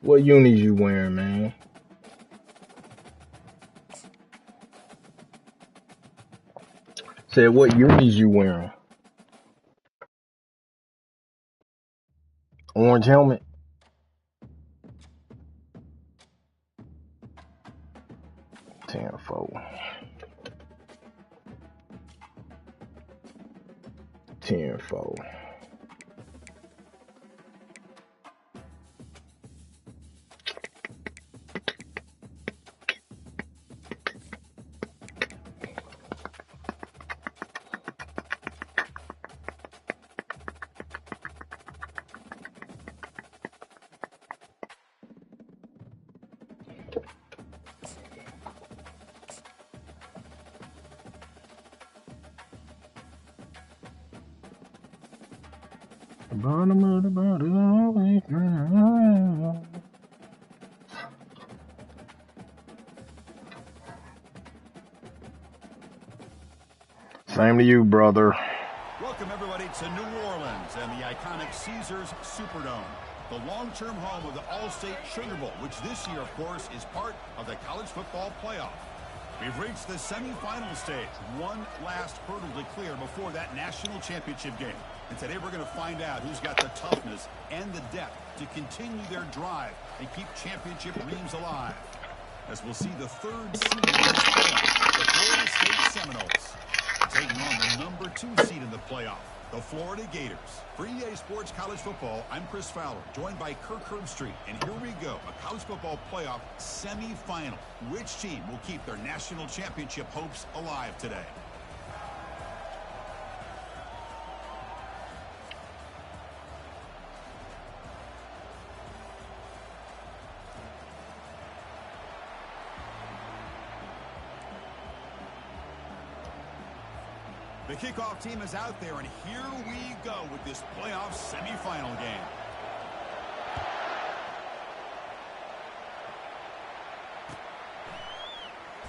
What unis you wearing, man? Said, what unis you wearing? Orange helmet. Tenfold. Bottom of the bottle always now. Same to you, brother. Welcome, everybody, to New Orleans and the iconic Caesars Superdome, the long-term home of the All-State Sugar Bowl, which this year, of course, is part of the college football playoff. We've reached the semifinal stage, one last hurdle to clear before that national championship game. And today we're going to find out who's got the toughness and the depth to continue their drive and keep championship dreams alive. As we'll see the third seed in this playoff, the Florida State Seminoles, taking on the number 2 seed in the playoff, the Florida Gators. For EA Sports College Football, I'm Chris Fowler, joined by Kirk Herbstreit. And here we go, a college football playoff semifinal. Which team will keep their national championship hopes alive today? The kickoff team is out there, and here we go with this playoff semifinal game.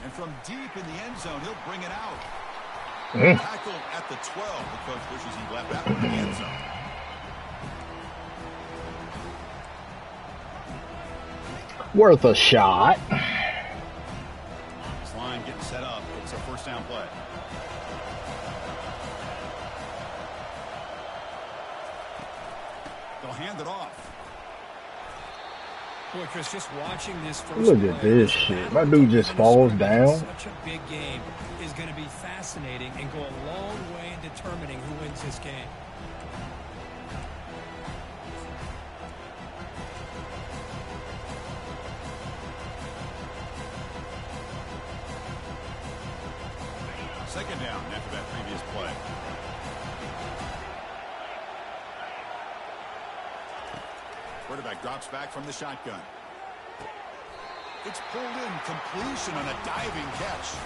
And from deep in the end zone, he'll bring it out. Tackled at the 12. The coach wishes he left that one in the end zone. Worth a shot. This line getting set up. It's a first down play. They'll hand it off. Boy, Chris, just watching this first Look at this shit. My dude just falls down. Such a big game is going to be fascinating and go a long way in determining who wins this game. Second down after that previous play. Quarterback drops back from the shotgun. It's pulled in, completion on a diving catch.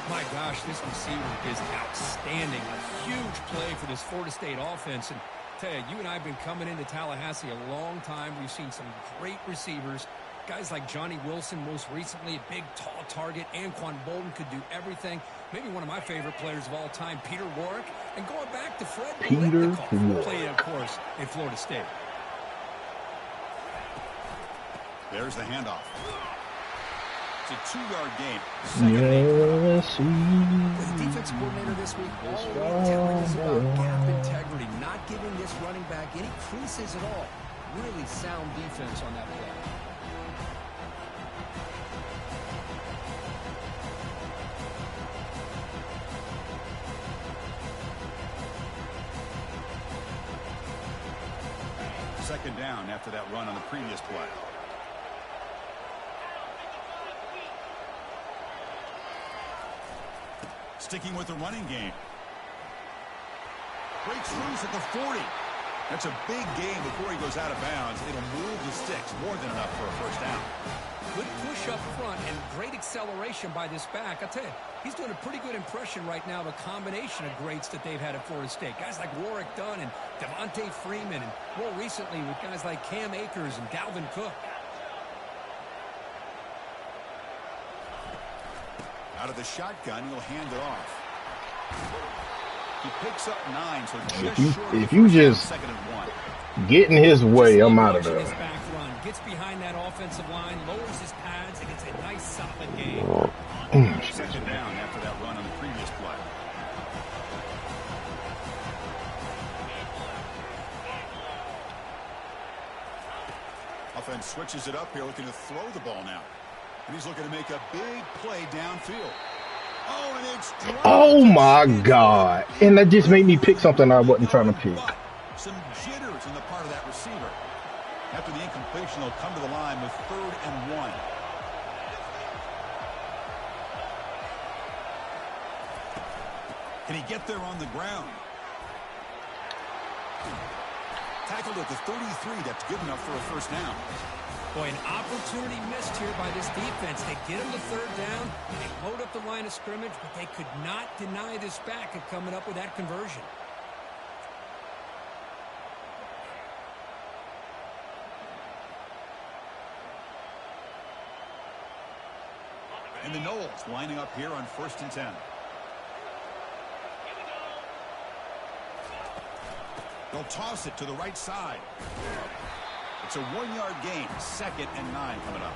My gosh, this receiver is outstanding. A huge play for this Florida State offense. And tell you, you and I have been coming into Tallahassee a long time. We've seen some great receivers. Guys like Johnny Wilson, most recently, a big, tall target. Anquan Bolden could do everything. Maybe one of my favorite players of all time, Peter Warrick. And going back to Fred Peter who played, of course, in Florida State. There's the handoff. It's a 2-yard gain. Yes, The defense coordinator this week all week telling us about gap integrity, not giving this running back any creases at all. Really sound defense on that play. Second down after that run on the previous play. Sticking with the running game. Breaks loose at the 40. That's a big gain before he goes out of bounds. It'll move the sticks, more than enough for a first down. Good push up front and great acceleration by this back. I tell you, he's doing a pretty good impression right now of a combination of greats that they've had at Florida State. Guys like Warrick Dunn and Devontae Freeman, and more recently with guys like Cam Akers and Dalvin Cook. Out of the shotgun, he'll hand it off. He picks up 9, so if you just get in his way, I'm out of there. This back run. Gets behind that offensive line, lowers his pads, and gets a nice solid gain. Second down after that run on the previous play. Offense switches it up here, looking to throw the ball now. And he's looking to make a big play downfield. Oh, and it's oh my God. And that just made me pick something I wasn't trying to pick. Some jitters in the part of that receiver. After the incompletion, they'll come to the line with 3rd and 1. Can he get there on the ground? Tackled at the 33. That's good enough for a first down. Boy, an opportunity missed here by this defense. They get him to 3rd down, and they load up the line of scrimmage, but they could not deny this back of coming up with that conversion. And the Knowles lining up here on 1st and 10. They'll toss it to the right side. It's a 1-yard gain. 2nd and 9 coming up.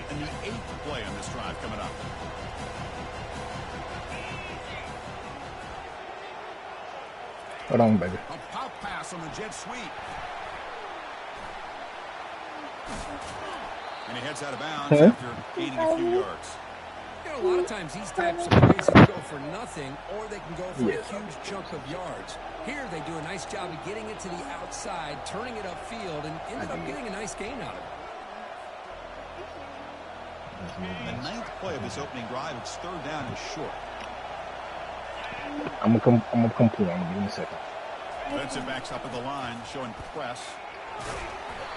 And the 8th play on this drive coming up. Hold on, baby. A pop pass on the jet sweep. And he heads out of bounds after gaining a few yards. You know, a lot of times these types of plays can go for nothing, or they can go for a huge chunk of yards. Here they do a nice job of getting it to the outside, turning it upfield, and ended up getting a nice gain out of it. The 9th play of this opening drive, it's 3rd down and short. I'm gonna come pull on you in a second. Defensive backs up at the line, showing press.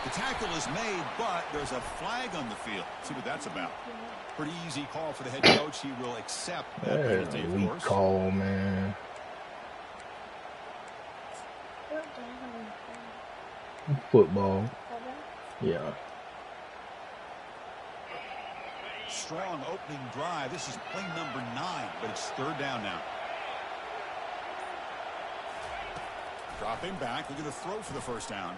The tackle is made, but there's a flag on the field. Let's see what that's about. Pretty easy call for the head coach. He will accept that penalty, of course. Call, man. Football. Yeah. Strong opening drive. This is play number 9, but it's 3rd down now. Dropping back, looking to throw for the first down.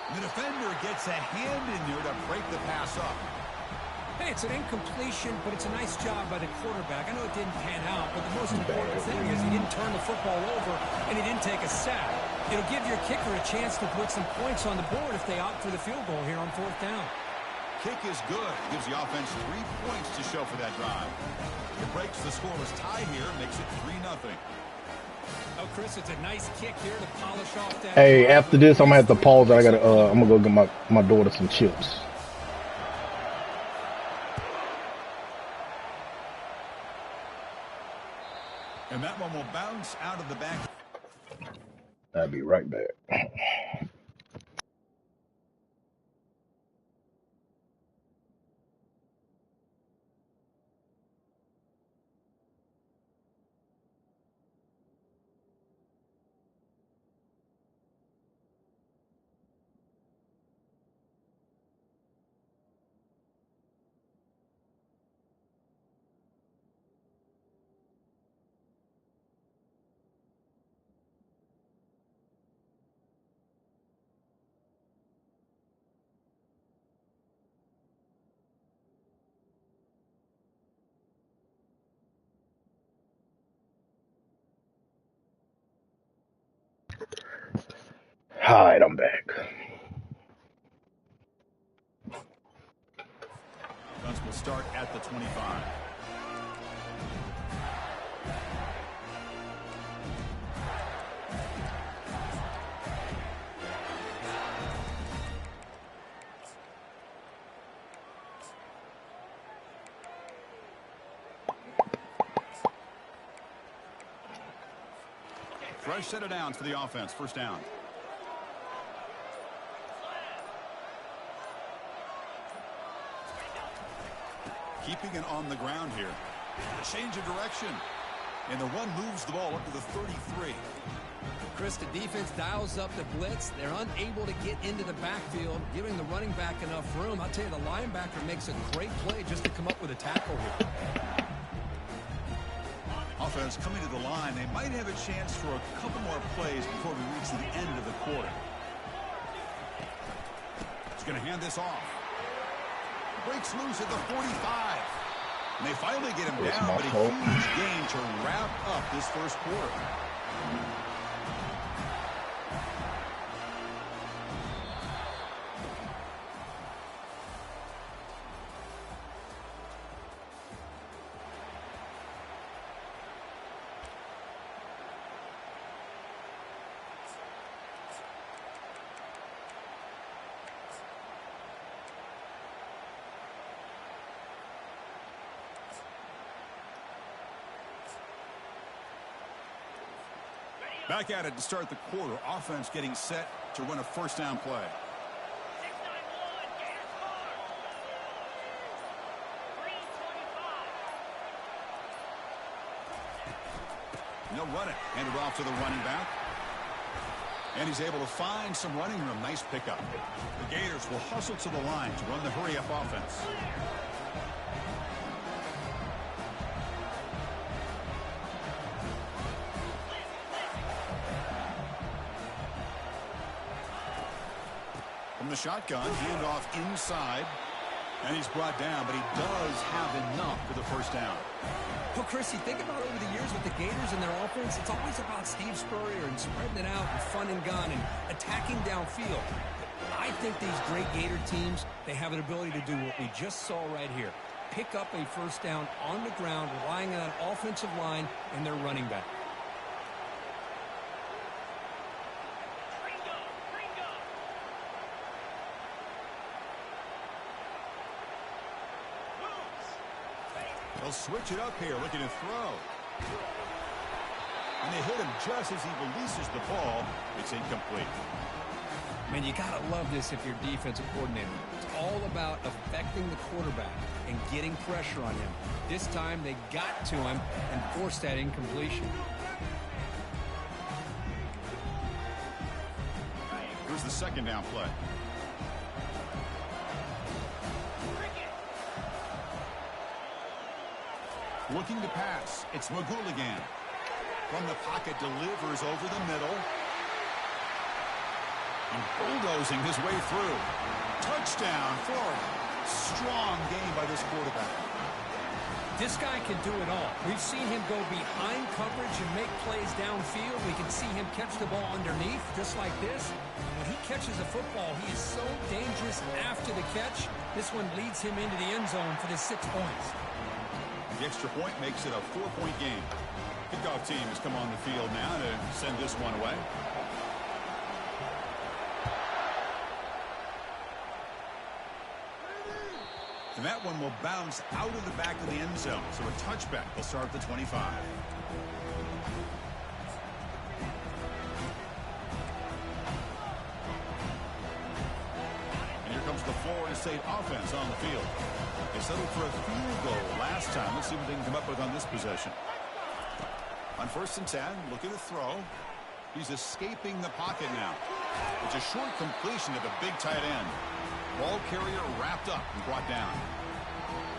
And the defender gets a hand in there to break the pass up. Hey, it's an incompletion, but it's a nice job by the quarterback. I know it didn't pan out, but the most important thing is he didn't turn the football over, and he didn't take a sack. It'll give your kicker a chance to put some points on the board if they opt for the field goal here on 4th down. Kick is good. Gives the offense 3 points to show for that drive. It breaks the scoreless tie here, makes it 3-0. Oh, Chris, it's a nice kick here to polish off that. Hey, after this, I'm gonna have to pause. I'm gonna go get my daughter some chips. And that one will bounce out of the back. I'll be right back. All right, I'm back. Guns will start at the 25. Fresh set of downs for the offense. First down. Keeping it on the ground here. Change of direction. And the run moves the ball up to the 33. Chris, the defense dials up the blitz. They're unable to get into the backfield, giving the running back enough room. I'll tell you, the linebacker makes a great play just to come up with a tackle here. Offense coming to the line. They might have a chance for a couple more plays before we reach the end of the quarter. He's going to hand this off. Breaks loose at the 45. And they finally get him down, but a huge gain to wrap up this first quarter. Back at it to start the quarter. Offense getting set to run a first down play. And they'll run it. Hand it off to the running back. And he's able to find some running room. Nice pickup. The Gators will hustle to the line to run the hurry-up offense. From the shotgun, handoff inside, and he's brought down, but he does have enough for the first down. Well, Chris, you think about over the years with the Gators and their offense, it's always about Steve Spurrier and spreading it out and fun and gun and attacking downfield. I think these great Gator teams, they have an ability to do what we just saw right here. Pick up a first down on the ground, relying on an offensive line and their running back. They'll switch it up here, looking to throw. And they hit him just as he releases the ball. It's incomplete. Man, you got to love this if you're defensive coordinator. It's all about affecting the quarterback and getting pressure on him. This time they got to him and forced that incompletion. Here's the second down play. Looking to pass. It's Magouligan. From the pocket, delivers over the middle. And bulldozing his way through. Touchdown, Florida. Strong game by this quarterback. This guy can do it all. We've seen him go behind coverage and make plays downfield. We can see him catch the ball underneath, just like this. When he catches a football, he is so dangerous after the catch. This one leads him into the end zone for the 6 points. The extra point makes it a 4-point game. Kickoff team has come on the field now to send this one away. And that one will bounce out of the back of the end zone. So a touchback will start at the 25. And here comes the Florida State offense on the field. They settled for a field goal last time. Let's see what they can come up with on this possession. On 1st and 10, looking to throw. He's escaping the pocket now. It's a short completion to the big tight end. Ball carrier wrapped up and brought down.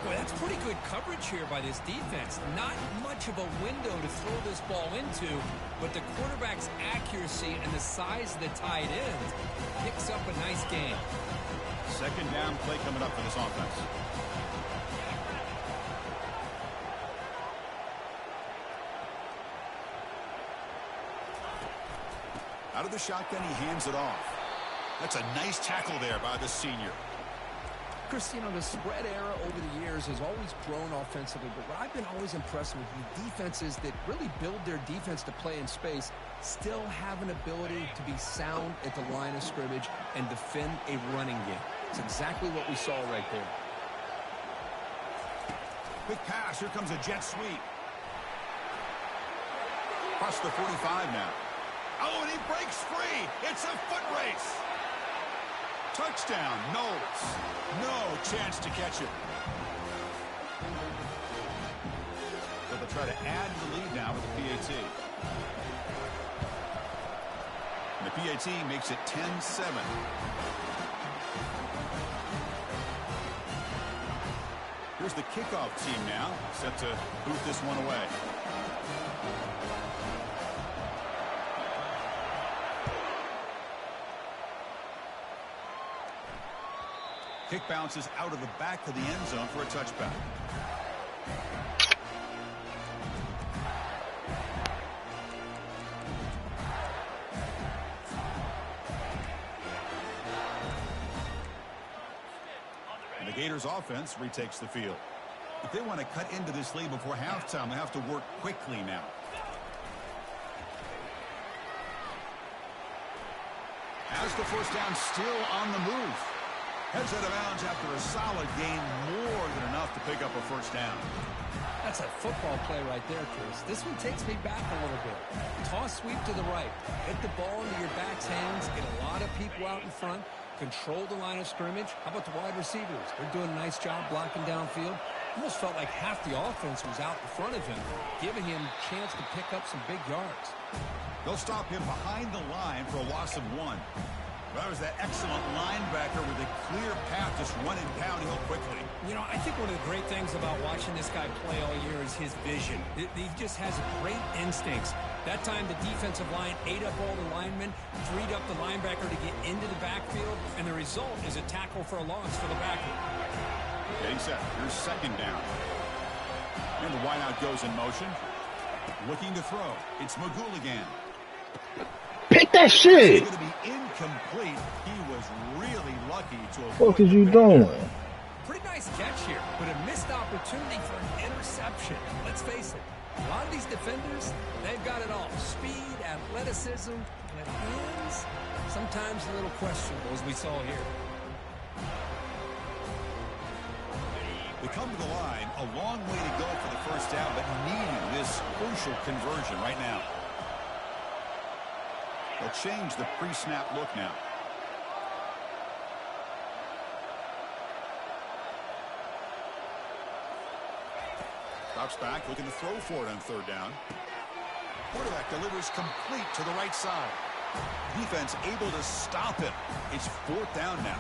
Boy, that's pretty good coverage here by this defense. Not much of a window to throw this ball into, but the quarterback's accuracy and the size of the tight end picks up a nice gain. Second down play coming up for this offense. Out of the shotgun, he hands it off. That's a nice tackle there by the senior. Chris, you know, the spread era over the years has always grown offensively, but what I've been always impressed with the defenses that really build their defense to play in space still have an ability to be sound at the line of scrimmage and defend a running game. It's exactly what we saw right there. Big pass. Here comes a jet sweep. Across the 45 now. Oh, and he breaks free. It's a foot race. Touchdown, Knowles. No chance to catch it. So they'll try to add the lead now with PAT. And the PAT makes it 10-7. Here's the kickoff team now, set to boot this one away. Kick bounces out of the back of the end zone for a touchback. And the Gators offense retakes the field. If they want to cut into this lead before halftime, they have to work quickly now. As the first down, still on the move. Heads out of bounds after a solid gain, more than enough to pick up a first down. That's a football play right there, Chris. This one takes me back a little bit. Toss sweep to the right. Hit the ball into your back's hands. Get a lot of people out in front. Control the line of scrimmage. How about the wide receivers? They're doing a nice job blocking downfield. Almost felt like half the offense was out in front of him, giving him a chance to pick up some big yards. They'll stop him behind the line for a loss of 1. That was that excellent linebacker with a clear path, just running downhill quickly. You know, I think one of the great things about watching this guy play all year is his vision. He just has great instincts. That time, the defensive line ate up all the linemen, freed up the linebacker to get into the backfield, and the result is a tackle for a loss for the backer. Getting set. Here's second down. And the wideout goes in motion. Looking to throw. It's Magouligan. Pick that shit. It's going to be incomplete. He was really lucky to avoid. What is you doing? Pretty nice catch here, but a missed opportunity for an interception. Let's face it, a lot of these defenders, they've got it all. Speed, athleticism, and hands, sometimes a little questionable, as we saw here. They come to the line, a long way to go for the first down, but needing this crucial conversion right now. They'll change the pre-snap look now. Drops back, looking to throw for it on third down. Quarterback delivers complete to the right side. Defense able to stop him. It's fourth down now.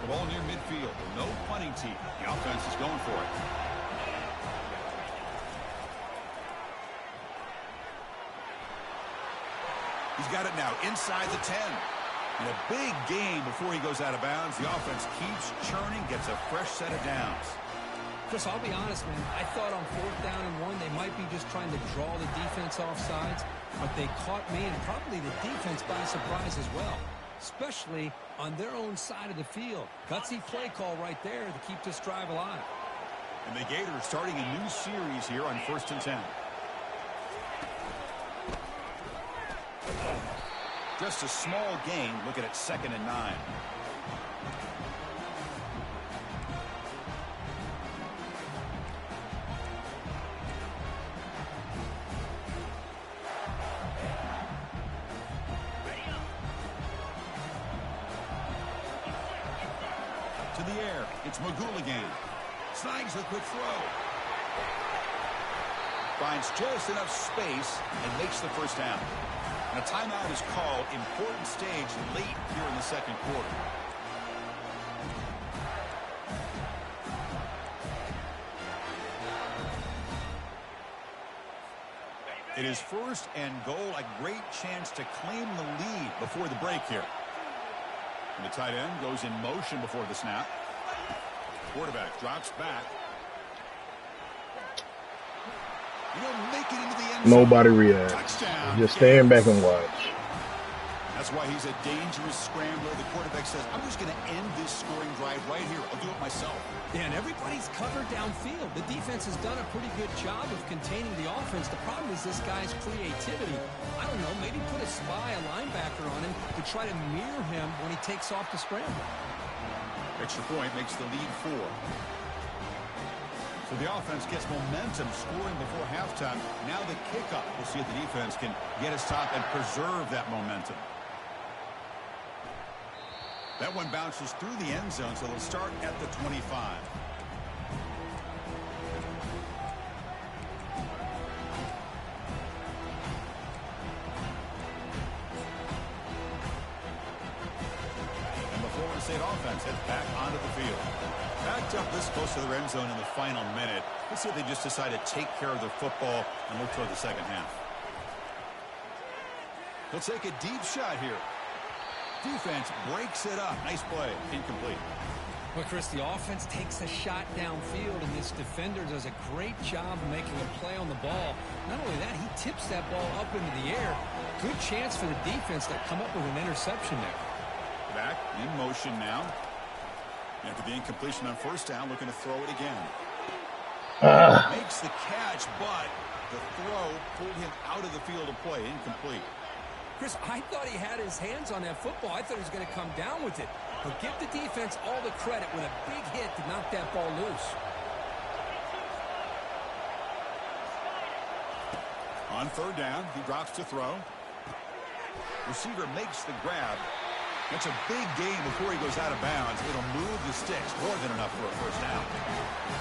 The ball near midfield. No punting team. The offense is going for it. He's got it now inside the 10. And a big gain before he goes out of bounds. The offense keeps churning, gets a fresh set of downs. Chris, I'll be honest, man. I thought on fourth down and 1, they might be just trying to draw the defense off sides. But they caught me and probably the defense by surprise as well, especially on their own side of the field. Gutsy play call right there to keep this drive alive. And the Gators starting a new series here on 1st and 10. Just a small gain, looking at 2nd and 9. To the air, it's Magouligan. Snags a quick throw. Finds just enough space and makes the first down. And a timeout is called. Important stage late here in the second quarter. It is 1st and goal. A great chance to claim the lead before the break here. And the tight end goes in motion before the snap. Quarterback drops back. Make it into the end zone. Nobody reacts. Touchdown. Just stand back and watch. That's why he's a dangerous scrambler. The quarterback says, I'm just going to end this scoring drive right here. I'll do it myself. Yeah, and everybody's covered downfield. The defense has done a pretty good job of containing the offense. The problem is this guy's creativity. I don't know, maybe put a spy, a linebacker on him to try to mirror him when he takes off to scramble. Extra point makes the lead 4. So the offense gets momentum scoring before halftime. Now the kickoff. We'll see if the defense can get a stop and preserve that momentum. That one bounces through the end zone, so they'll start at the 25. State offense heads back onto the field. Backed up this close to the end zone in the final minute. Let's see if they just decide to take care of the football and look toward the second half. They'll take a deep shot here. Defense breaks it up. Nice play. Incomplete. Well, Chris, the offense takes a shot downfield, and this defender does a great job of making a play on the ball. Not only that, he tips that ball up into the air. Good chance for the defense to come up with an interception there. Back in motion now. After the incompletion on first down, looking to throw it again. Makes the catch, but the throw pulled him out of the field of play. Incomplete. Chris, I thought he had his hands on that football. I thought he was going to come down with it. But give the defense all the credit with a big hit to knock that ball loose. On third down, he drops to throw. Receiver makes the grab. That's a big gain before he goes out of bounds. It'll move the sticks more than enough for a first down.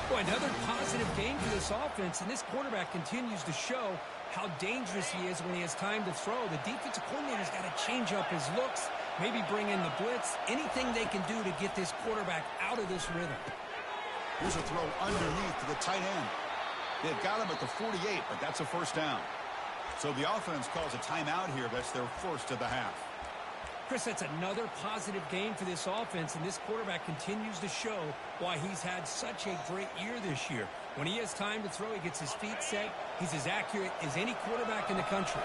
Boy, another positive game for this offense, and this quarterback continues to show how dangerous he is when he has time to throw. The defensive coordinator's got to change up his looks, maybe bring in the blitz, anything they can do to get this quarterback out of this rhythm. Here's a throw underneath to the tight end. They've got him at the 48, but that's a first down. So the offense calls a timeout here. That's their first of the half. Chris, that's another positive game for this offense, and this quarterback continues to show why he's had such a great year this year. When he has time to throw, he gets his feet set. He's as accurate as any quarterback in the country.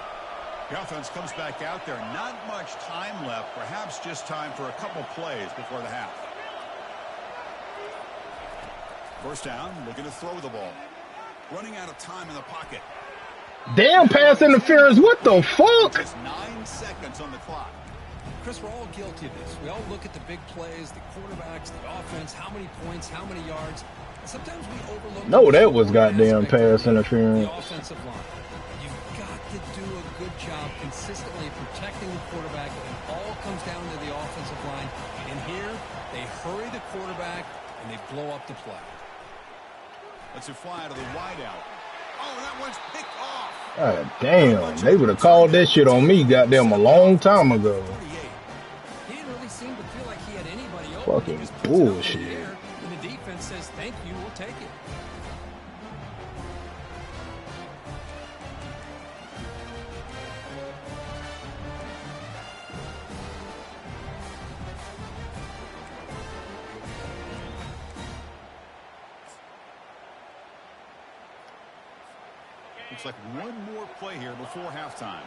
The offense comes back out there. Not much time left, perhaps just time for a couple plays before the half. First down, looking to throw the ball. Running out of time in the pocket. Damn pass interference. What the fuck? Just 9 seconds on the clock. Chris, we're all guilty of this. We all look at the big plays, the quarterbacks, the offense, how many points, how many yards. And sometimes we overlook. No, that was goddamn pass interference. The offensive line. You've got to do a good job consistently protecting the quarterback. It all comes down to the offensive line. And here, they hurry the quarterback, and they blow up the play. Let's fly to the wideout. Oh, that one's picked off. God damn, they would have called that shit on me goddamn a long time ago. He didn't really seem to feel like he had anybody open. Fucking bullshit. And the defense says, thank you, we'll take it. Looks like one more play here before halftime.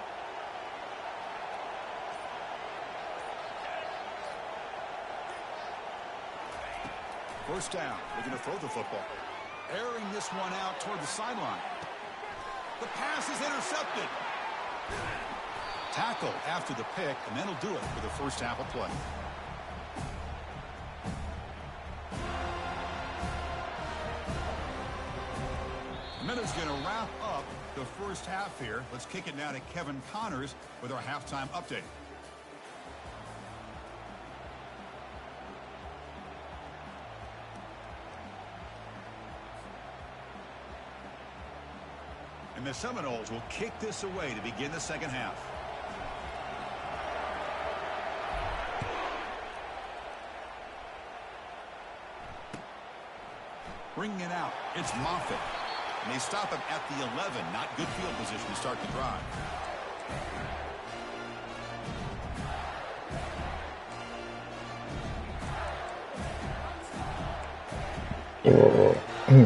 First down. They're going to throw the football. Airing this one out toward the sideline. The pass is intercepted. Tackle after the pick, and that'll do it for the first half of play. A minute's going to wrap up the first half here. Let's kick it now to Kevin Connors with our halftime update. And the Seminoles will kick this away to begin the second half. Bringing it out, it's Moffitt. And they stop him at the 11. Not good field position to start the drive.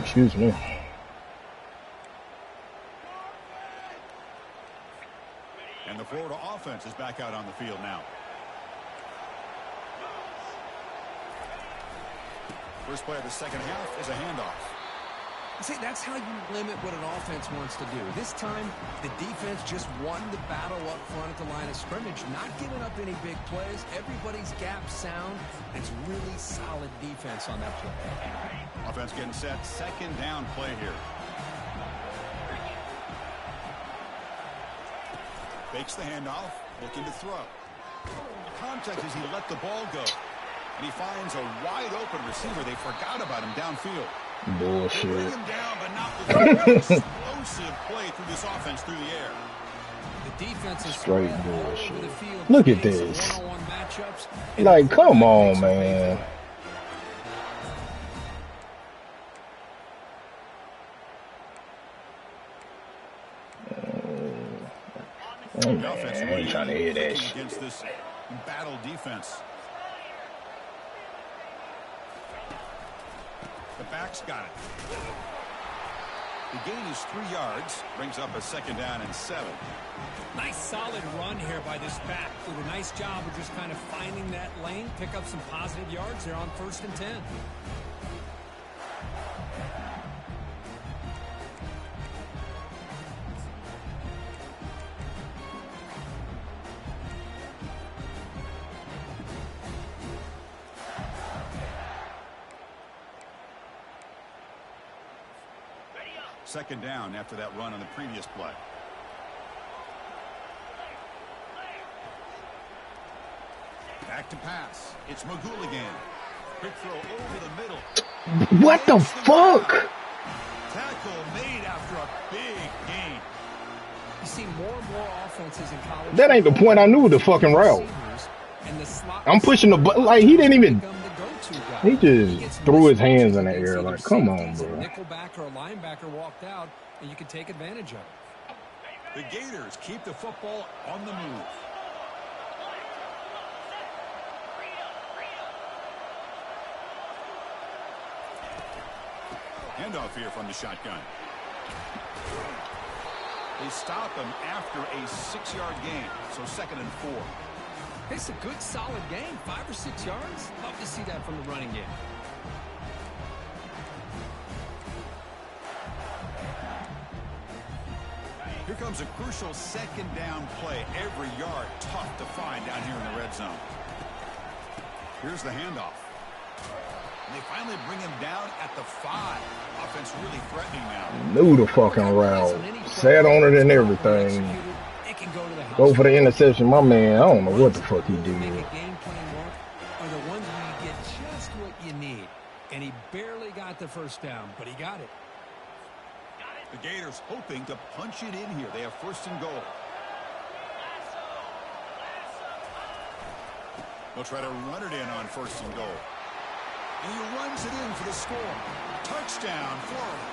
Excuse me. And the Florida offense is back out on the field now. First play of the second half is a handoff. See, that's how you limit what an offense wants to do. This time, the defense just won the battle up front at the line of scrimmage, not giving up any big plays. Everybody's gap sound. It's really solid defense on that play. Offense getting set. Second down play here. Fakes the handoff, looking to throw. Contact as he let the ball go. And he finds a wide-open receiver. They forgot about him downfield. Bullshit. Bring him down, but not with an explosive play through this offense through the air. The defense is Straight spread all bullshit. over the field. Look at Getting some this. one-on-one matchups. Like, come on, man. Oh, man, I ain't trying to hear that shit. Against this battle defense. The back's got it. The gain is 3 yards. Brings up a second down and 7. Nice solid run here by this back. Did a nice job of just kind of finding that lane, pick up some positive yards there on 1st and 10. Second down after that run on the previous play. Back to pass. It's Magul again. Quick throw over the middle. What the fuck? Tackle made after a big gain. You see more and more offenses in college. That ain't the point. I knew the fucking route. I'm pushing the button. Like, he didn't even. He just threw his hands in the air. Like, come on, bro. Nickelback or a linebacker walked out, and you can take advantage of it. The Gators keep the football on the move. Handoff here from the shotgun. They stop him after a 6-yard gain, so 2nd and 4. It's a good, solid game. 5 or 6 yards. Love to see that from the running game. Here comes a crucial second down play. Every yard tough to find down here in the red zone. Here's the handoff. And they finally bring him down at the 5. Offense really threatening now. Knew the fucking route. Sat on it and everything. Go for the interception. My man, I don't know what the fuck he did. Make a game plan work are the ones where you get just what you need. And he barely got the first down, but he got it. The Gators hoping to punch it in here. They have 1st and goal. They'll try to run it in on 1st and goal. And he runs it in for the score. Touchdown, Florida.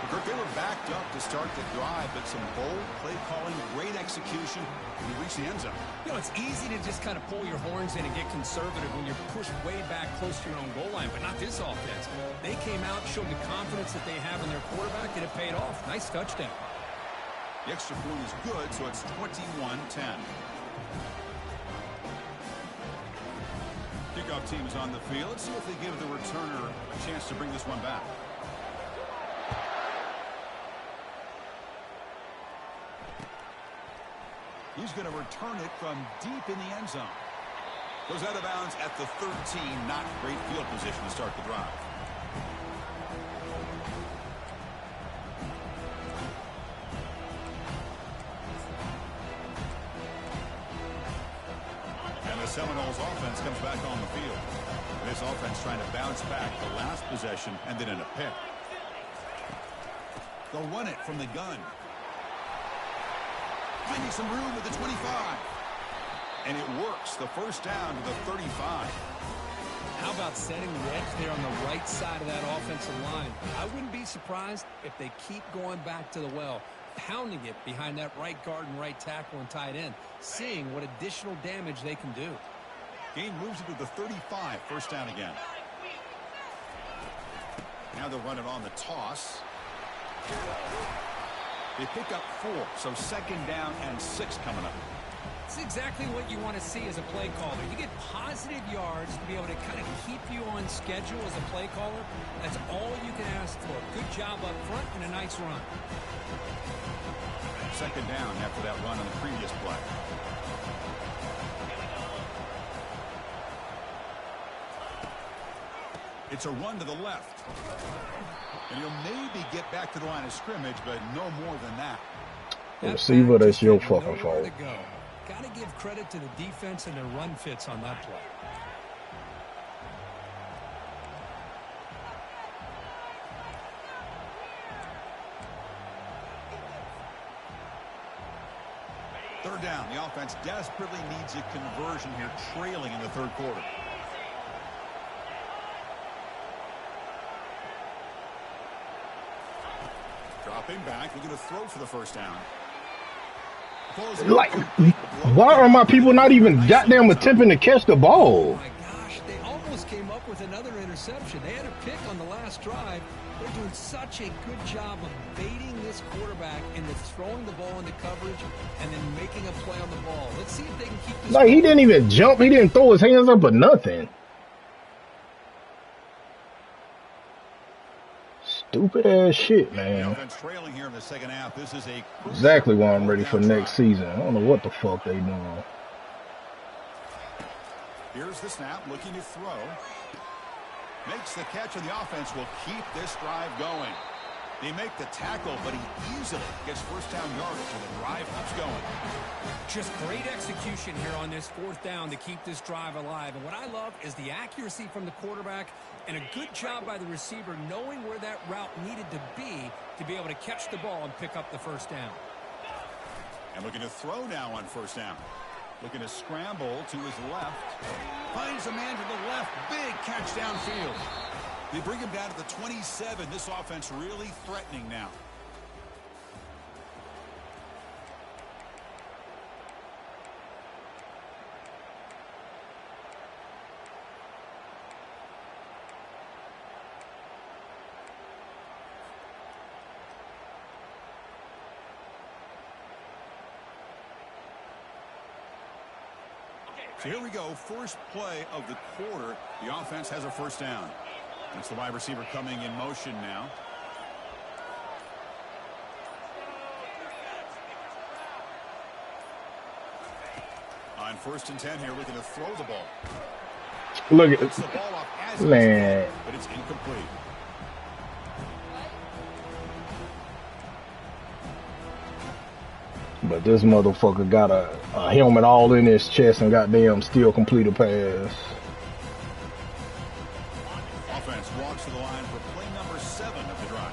Kirk, they were backed up to start the drive, but some bold play calling, great execution, and he reached the end zone. You know, it's easy to just kind of pull your horns in and get conservative when you're pushed way back close to your own goal line, but not this offense. They came out, showed the confidence that they have in their quarterback, and it paid off. Nice touchdown. The extra point is good, so it's 21-10. Kickoff team is on the field. Let's see if they give the returner a chance to bring this one back. He's going to return it from deep in the end zone. Goes out of bounds at the 13. Not great field position to start the drive. And the Seminoles offense comes back on the field. This offense trying to bounce back. The last possession ended in a pick. They'll run it from the gun. Finding some room at the 25. And it works. The 1st down to the 35. How about setting the edge there on the right side of that offensive line? I wouldn't be surprised if they keep going back to the well, pounding it behind that right guard and right tackle and tight end, seeing what additional damage they can do. Gain moves it to the 35. 1st down again. Now they'll run it on the toss. They pick up 4, so 2nd down and 6 coming up. It's exactly what you want to see as a play caller. You get positive yards to be able to kind of keep you on schedule as a play caller. That's all you can ask for. Good job up front and a nice run. Second down after that run on the previous play. It's a run to the left. And he'll maybe get back to the line of scrimmage, but no more than that. Receiver, that's your fucking fault. Got to give credit to the defense and their run fits on that play. Third down. The offense desperately needs a conversion here, trailing in the third quarter. Dropping back, looking to throw for the first down. Like, why are my people not even goddamn attempting to catch the ball? Oh my gosh, they almost came up with another interception. They had a pick on the last drive. They're doing such a good job of baiting this quarterback into throwing the ball into coverage and then making a play on the ball. Let's see if they can keep this. Like, he didn't even jump. He didn't throw his hands up or nothing. Stupid ass shit, man. Trailing here in the second half. This is exactly why I'm ready for next season. I don't know what the fuck they doing. Here's the snap, looking to throw. Makes the catch, and the offense will keep this drive going. They make the tackle, but he easily gets first down yardage, and the drive keeps going. Just great execution here on this fourth down to keep this drive alive. And what I love is the accuracy from the quarterback and a good job by the receiver knowing where that route needed to be able to catch the ball and pick up the first down. And looking to throw now on first down. Looking to scramble to his left. Finds a man to the left. Big catch downfield. They bring him down to the 27. This offense really threatening now. So here we go, first play of the quarter. The offense has a first down. It's the wide receiver coming in motion now. On 1st and 10 here, looking to throw the ball. Look at the ball off as man, but it's incomplete. But this motherfucker got a helmet all in his chest and goddamn still complete a pass. Offense walks to the line for play number 7 of the drive.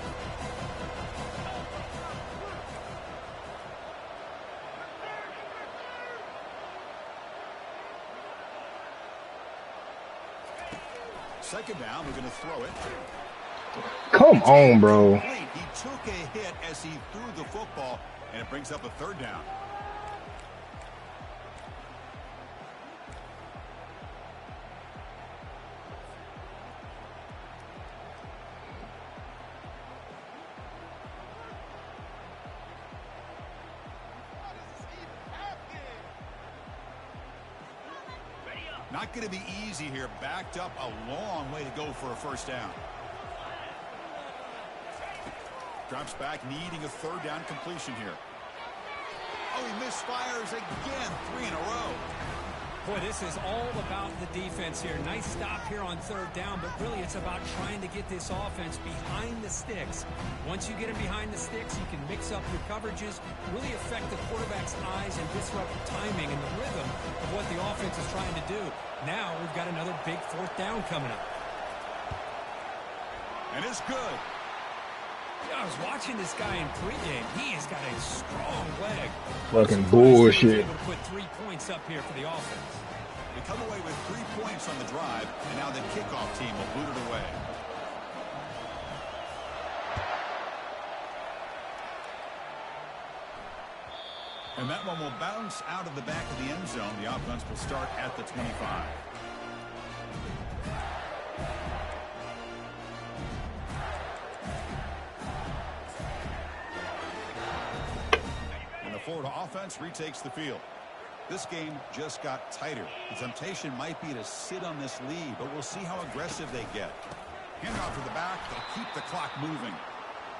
Second down, we're going to throw it. Come on, bro. He took a hit as he threw the football, and it brings up a third down. Not going to be easy here. Backed up a long way to go for a first down. Drops back, needing a third down completion here. Oh, he misfires again, 3 in a row. Boy, this is all about the defense here. Nice stop here on third down, but really it's about trying to get this offense behind the sticks. Once you get them behind the sticks, you can mix up your coverages, really affect the quarterback's eyes and disrupt the timing and the rhythm of what the offense is trying to do. Now we've got another big fourth down coming up. And it's good. I was watching this guy in pregame. He has got a strong leg. Fucking bullshit. Able to put 3 points up here for the offense. They come away with 3 points on the drive, and now the kickoff team will boot it away. And that one will bounce out of the back of the end zone. The offense will start at the 25. Florida offense retakes the field. This game just got tighter. The temptation might be to sit on this lead, but we'll see how aggressive they get. Handoff to the back. They'll keep the clock moving.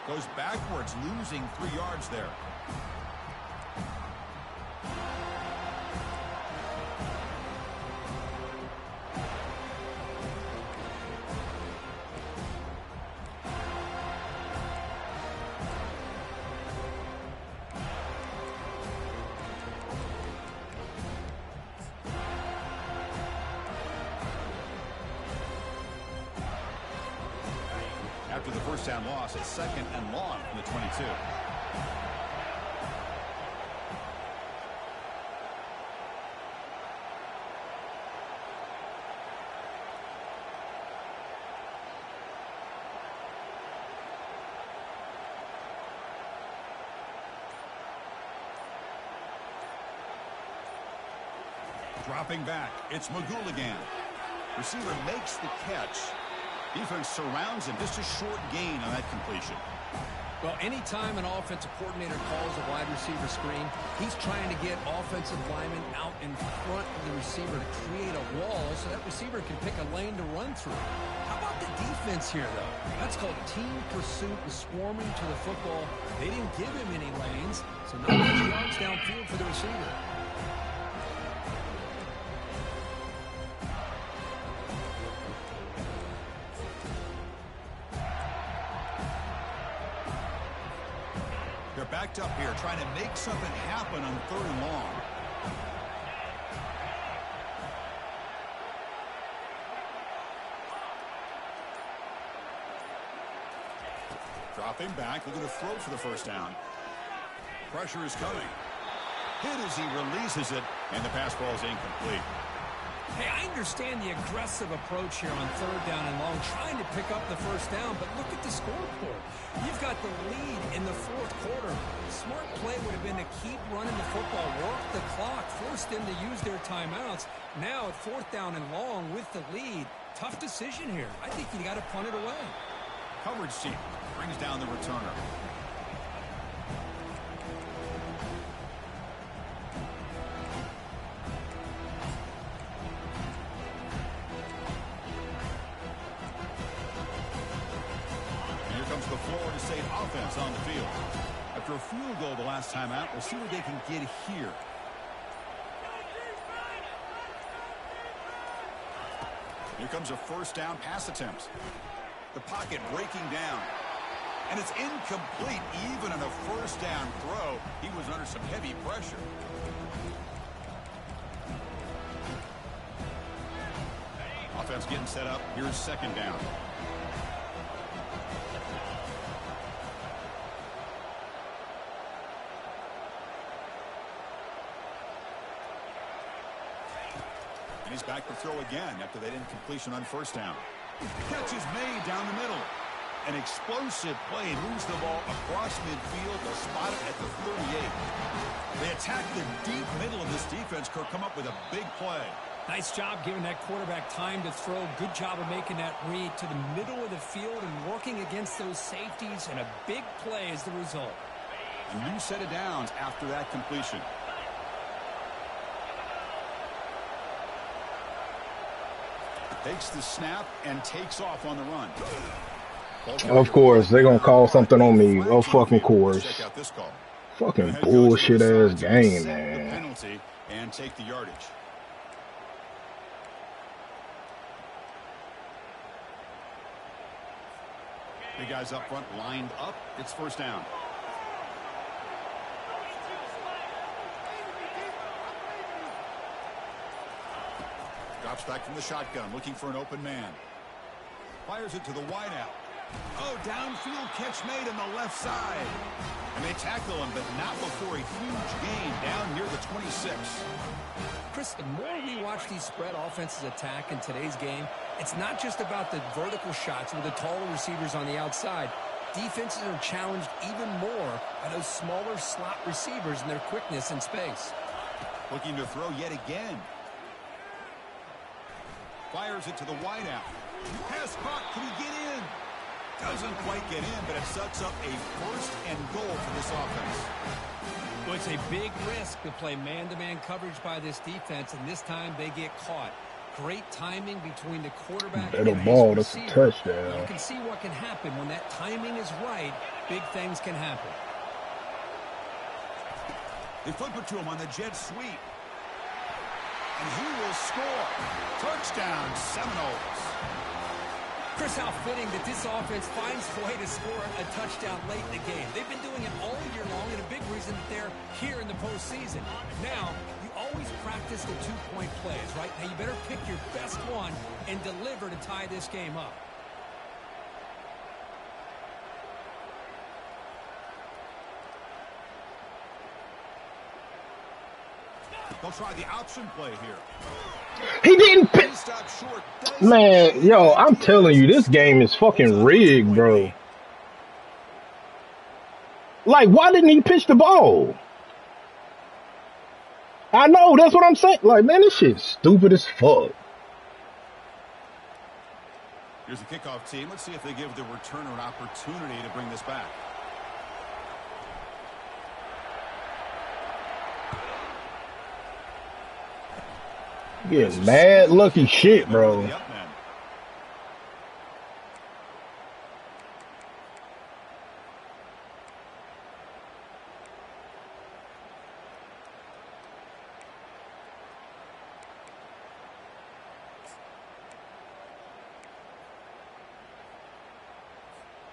Goes backwards, losing 3 yards there. After the first down loss, it's 2nd and long from the 22. Dropping back, it's McGooligan. Receiver makes the catch. Defense surrounds him. Just a short gain on that completion. Well, anytime an offensive coordinator calls a wide receiver screen, he's trying to get offensive linemen out in front of the receiver to create a wall so that receiver can pick a lane to run through. How about the defense here, though? That's called team pursuit and swarming to the football. They didn't give him any lanes, so not much yards downfield for the receiver. Backed up here, trying to make something happen on 3rd and long. Dropping back, looking to throw for the first down. Pressure is coming. Hit as he releases it, and the pass ball is incomplete. Hey, I understand the aggressive approach here on 3rd down and long, trying to pick up the first down, but look at the scoreboard. You've got the lead in the 4th quarter. Smart play would have been to keep running the football, work the clock, force them to use their timeouts. Now at 4th down and long with the lead, tough decision here. I think you got to punt it away. Coverage team brings down the returner. The Florida State offense on the field. After a field goal the last time out, we'll see what they can get here. Here comes a first down pass attempt. The pocket breaking down. And it's incomplete. Even on a first down throw, he was under some heavy pressure. Offense getting set up. Here's 2nd down. And he's back to throw again after that incompletion on first down. Catch is made down the middle. An explosive play moves the ball across midfield. They'll spot it at the 38. They attack the deep middle of this defense. Kirk come up with a big play. Nice job giving that quarterback time to throw. Good job of making that read to the middle of the field and working against those safeties, and a big play is the result. A new set of downs after that completion. Takes the snap and takes off on the run. Of course, they're going to call something on me. Of fucking course. Fucking bullshit ass game, man. Penalty and take the yardage. The guys up front lined up. It's first down. Drops back from the shotgun, looking for an open man. Fires it to the wideout. Oh, downfield catch made on the left side. And they tackle him, but not before a huge gain down near the 26. Chris, the more we watch these spread offenses attack in today's game, it's not just about the vertical shots with the taller receivers on the outside. Defenses are challenged even more by those smaller slot receivers and their quickness in space. Looking to throw yet again. Fires it to the wideout. Pass caught. Can he get in? Doesn't quite get in, but it sets up a 1st and goal for this offense. Well, it's a big risk to play man-to-man coverage by this defense, and this time they get caught. Great timing between the quarterback and his ball, that's a receiver. touchdown. You can see what can happen when that timing is right. Big things can happen. They flip it to him on the jet sweep. And he will score. Touchdown, Seminoles. Chris, how fitting that this offense finds a way to score a touchdown late in the game. They've been doing it all year long, and a big reason that they're here in the postseason. Now, you always practice the two-point plays, right? Now, you better pick your best one and deliver to tie this game up. They'll try the option play here. He didn't pick. Man, yo, I'm telling you, this game is fucking rigged, bro. Like, why didn't he pitch the ball? I know, that's what I'm saying. Like, man, this shit's stupid as fuck. Here's the kickoff team. Let's see if they give the returner an opportunity to bring this back. Yeah, mad lucky shit, bro.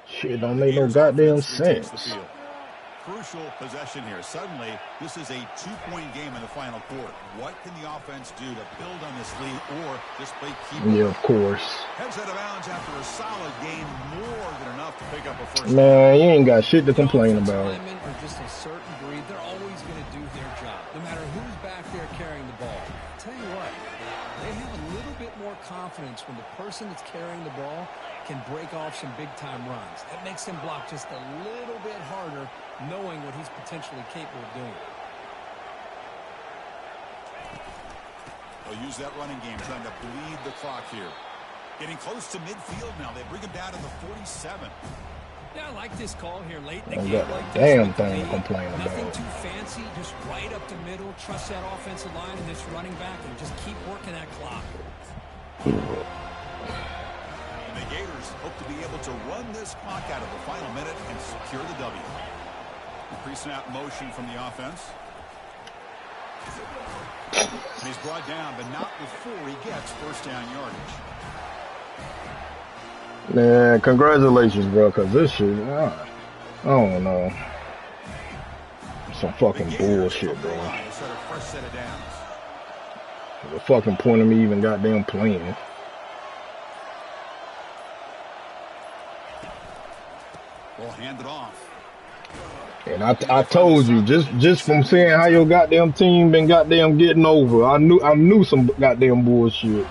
Shit don't make no goddamn sense. Crucial possession here. Suddenly, this is a two-point game in the final quarter. What can the offense do to build on this lead or just play keep? Yeah, of course. Heads out of bounds after a solid game, more than enough to pick up a first. Man, you ain't got shit to complain about. Or just a certain breed, they're always going to do their job, no matter who's back there carrying the ball. I'll tell you what, they have a little bit more confidence when the person that's carrying the ball can break off some big-time runs. That makes him block just a little bit harder, knowing what he's potentially capable of doing. They'll use that running game, trying to bleed the clock here. Getting close to midfield now. They bring him down to the 47. Yeah, I like this call here late in the I game. got a damn thing to complain about. Nothing too fancy, just right up the middle. Trust that offensive line and this running back and just keep working that clock. And the Gators hope to be able to run this clock out of the final minute and secure the W. Pre-snap motion from the offense. And he's brought down, but not before he gets first down yardage. Man, congratulations, bro, because this shit, I don't know. Some fucking bullshit, bro. The fucking point of me even goddamn playing. We'll hand it off. And I told you, just from seeing how your goddamn team been goddamn getting over, I knew some goddamn bullshit.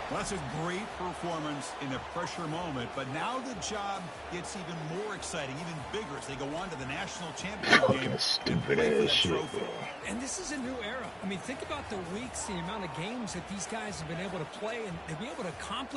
Well, that's a great performance in a pressure moment, but now the job gets even more exciting, even bigger as they go on to the national championship game. Stupid ass shit, bro. And this is a new era. I mean, think about the weeks, the amount of games that these guys have been able to play and to be able to accomplish